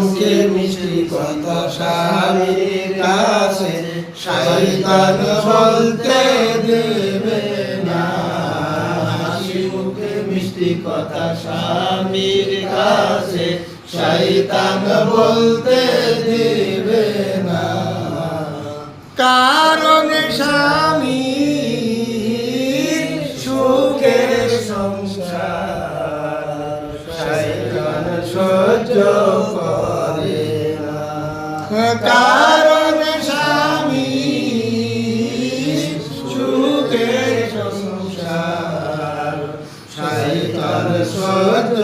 মুখে মিষ্টি কথা স্বামীর কাছে শয়তান বলতে দেবে না। হাসি মুখে মিষ্টি কথা স্বামীর কাছে শয়তান বলতে দেবে না। কারণ স্বামী সুখের সংসার শয়তান সহ্য করে না। কারণ স্বামী সুখের সংসার শয়তান সহ্য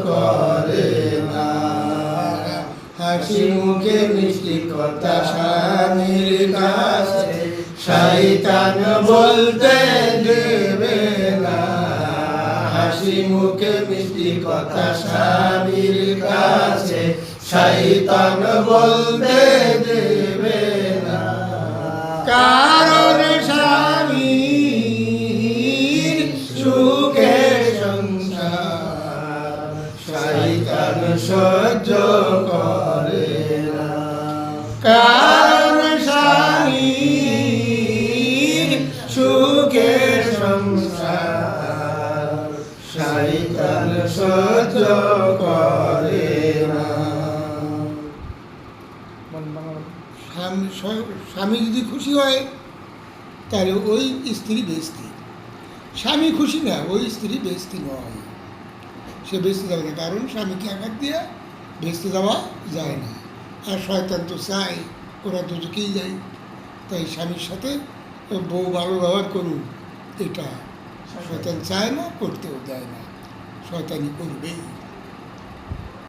করে না। হাসি মুখে মিষ্টি কথা স্বামীর কাছে শয়তান বলতে দেবে না। হাসি মুখে মিষ্টি কথা স্বামীর কাছে শয়তান বলতে দেবে না। কারণ স্বামীর সুখের সংসার শয়তান সহ্য করে না। কারণ স্বামীর সুখের সংসার শয়তান সহ্য করে না। স্বামী যদি খুশি হয় তাহলে ওই স্ত্রী বেস্তি, স্বামী খুশি না ওই স্ত্রী বেস্তি নয়, সে বেঁচতে যাবে না। কারণ স্বামীকে আঘাত দিয়ে বেঁচতে যাওয়া যায় না। আর শয়তান তো চায় ওরা দুজকেই যায়, তাই স্বামীর সাথে বউ ভালো ব্যবহার করুন এটা শয়তান চায় না, করতেও দেয় না, শয়তানি করবেই।